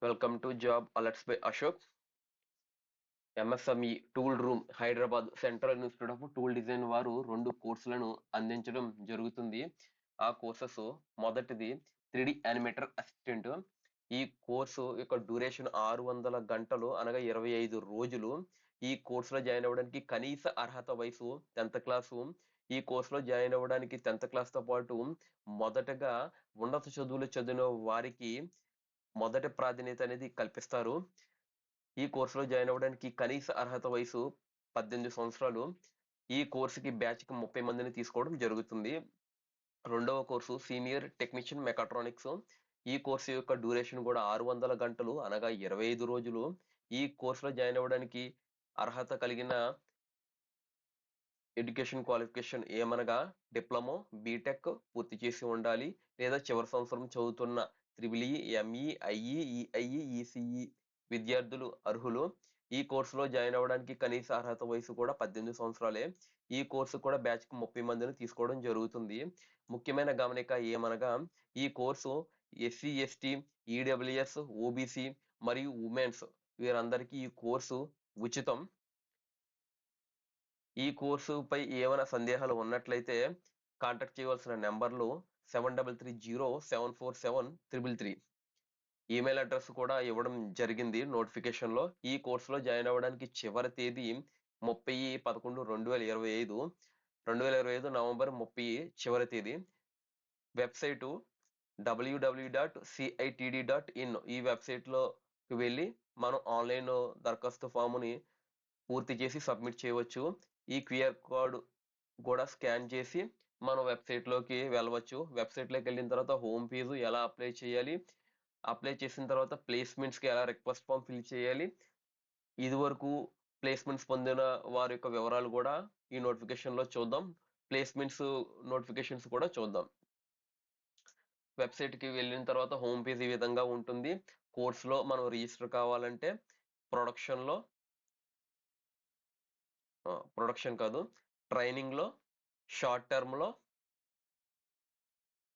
Welcome to job alerts by Ashok. MSME tool room Hyderabad central institute of tool design వారు 2 కోర్సులను అందించడం జరుగుతుంది. ఆ కోర్సెస్ మొదటిది 3D యానిమేటర్ అసిస్టెంట్. ఈ కోర్సు యొక్క డ్యూరేషన్ 600 గంటలు అనగా 25 రోజులు. ఈ కోర్సులో జాయిన్ అవ్వడానికి కనీస అర్హత వయసు 10th క్లాసు. ఈ కోర్సులో జాయిన్ అవ్వడానికి 10th క్లాస్తో పాటు మొదటగా ఉన్నత చదువులు చదివిన వారికి మొదటి ప్రాధాన్యత అనేది కల్పిస్తారు. ఈ కోర్సులో జాయిన్ అవ్వడానికి కనీస అర్హత వయసు 18 సంవత్సరాలు. ఈ కోర్సుకి బ్యాచ్కి 30 మందిని తీసుకోవడం జరుగుతుంది. రెండవ కోర్సు సీనియర్ టెక్నీషియన్ మెకాట్రానిక్స్. ఈ కోర్సు యొక్క డ్యూరేషన్ కూడా 600 గంటలు అనగా 25 రోజులు. ఈ కోర్సులో జాయిన్ అవ్వడానికి అర్హత కలిగిన ఎడ్యుకేషన్ క్వాలిఫికేషన్ ఏమనగా డిప్లొమా, బీటెక్ పూర్తి చేసి ఉండాలి, లేదా చివరి సంవత్సరం చదువుతున్న triple E, ME, IE, EIE, ECE విద్యార్థులు అర్హులు. ఈ కోర్సులో జాయిన్ అవ్వడానికి కనీస అర్హత వయసు కూడా 18 సంవత్సరాలే. ఈ కోర్సు కూడా బ్యాచ్కి 30 మందిని తీసుకోవడం జరుగుతుంది. ముఖ్యమైన గమనిక ఏమనగా ఈ course SC, ST, EWS, OBC మరియు ఉమెన్స్ వీరందరికీ ఈ కోర్సు ఉచితం. ఈ కోర్సుపై ఏమైనా సందేహాలు ఉన్నట్లయితే కాంటాక్ట్ చేయవలసిన నెంబర్లు 7330747333. ఈమెయిల్ అడ్రస్ కూడా ఇవ్వడం జరిగింది నోటిఫికేషన్ లో. ఈ కోర్సులో జాయిన్ అవ్వడానికి చివరి తేదీ 30/11/2025. 2025 నవంబర్ 30 చివరి తేదీ. Website www.citd.in. ఈ వెబ్సైట్ లోకి వెళ్ళి మనం ఆన్లైన్ దరఖాస్తు ఫామ్ని పూర్తి చేసి సబ్మిట్ చేయవచ్చు. ఈ క్యూఆర్ కోడ్ కూడా స్కాన్ చేసి మనం వెబ్సైట్ లోకి వెళ్ళవచ్చు. వెబ్సైట్ లోకి వెళ్ళిన తర్వాత హోమ్ పేజ్ ఎలా అప్లై చేయాలి, అప్లై చేసిన తర్వాత ప్లేస్మెంట్స్ కి ఎలా రిక్వెస్ట్ ఫామ్ ఫిల్ చేయాలి, ఇది వరకు ప్లేస్మెంట్స్ పొందిన వారి యొక్క వివరాలు కూడా ఈ నోటిఫికేషన్ లో చూద్దాం. ప్లేస్మెంట్స్ నోటిఫికేషన్స్ కూడా చూద్దాం. వెబ్సైట్ కి వెళ్ళిన తర్వాత హోమ్ పేజ్ ఈ విధంగా ఉంటుంది. కోర్సులో మనం రిజిస్టర్ కావాలంటే ప్రొడక్షన్ కాదు, ట్రైనింగ్ లో, షార్ట్ టర్మ్ లో,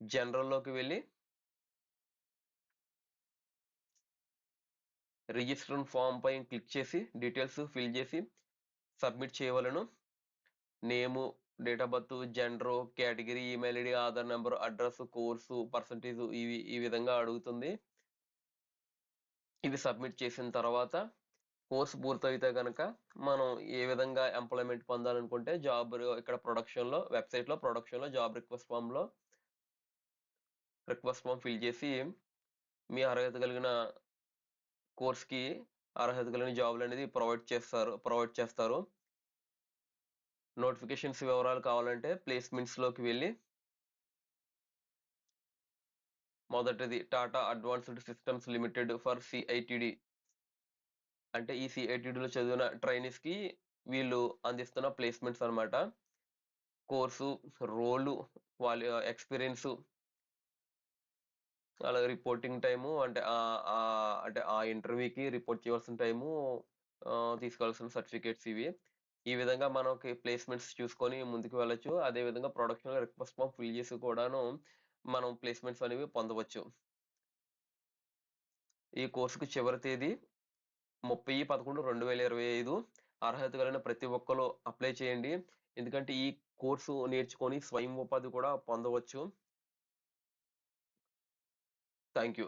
జనరల్ లోకి వెళ్ళి రిజిస్టర్ ఫామ్ పై క్లిక్ చేసి డీటెయిల్స్ ఫిల్ చేసి సబ్మిట్ చేయవలను. Name, date of birth, gender, category, email ID, Aadhaar number, address, course, percentage ఇవి ఈ విధంగా అడుగుతుంది. ఇవి సబ్మిట్ చేసిన తర్వాత కోర్సు పూర్తయితే కనుక మనం ఏ విధంగా ఎంప్లాయ్మెంట్ పొందాలనుకుంటే జాబ్ ఇక్కడ వెబ్సైట్ లో ప్రొడక్షన్ లో జాబ్ రిక్వెస్ట్ ఫామ్ ఫిల్ చేసి మీ అర్హత కలిగిన కోర్స్కి అర్హత కలిగిన జాబ్లు అనేది ప్రొవైడ్ చేస్తారు. నోటిఫికేషన్స్ వివరాలు కావాలంటే ప్లేస్మెంట్స్ లోకి వెళ్ళి మొదటిది Tata advanced systems limited for CITD, అంటే ఈ సిఐటిడిలో చదివిన ట్రైనీస్ కి వీళ్ళు అందిస్తున్న ప్లేస్మెంట్స్ అన్నమాట. కోర్సు, రోలు, వాళ్ళ ఎక్స్పీరియన్స్, అలాగే రిపోర్టింగ్ టైము, అంటే ఆ ఇంటర్వ్యూకి రిపోర్ట్ చేయవలసిన టైము, తీసుకోవాల్సిన సర్టిఫికేట్స్ ఇవి. ఈ విధంగా మనకి ప్లేస్మెంట్స్ చూసుకొని ముందుకు వెళ్ళొచ్చు. అదే విధంగా ప్రొడక్షన్ రిక్వెస్ట్ ఫామ్ ఫిల్ చేసి కూడాను మనం ప్లేస్మెంట్స్ అనేవి పొందవచ్చు. ఈ కోర్సుకు చివరి తేదీ 30/11/2025. అర్హత కలిగిన ప్రతి ఒక్కరు అప్లై చేయండి. ఎందుకంటే ఈ కోర్సు నేర్చుకొని స్వయం ఉపాధి కూడా పొందవచ్చు. Thank you.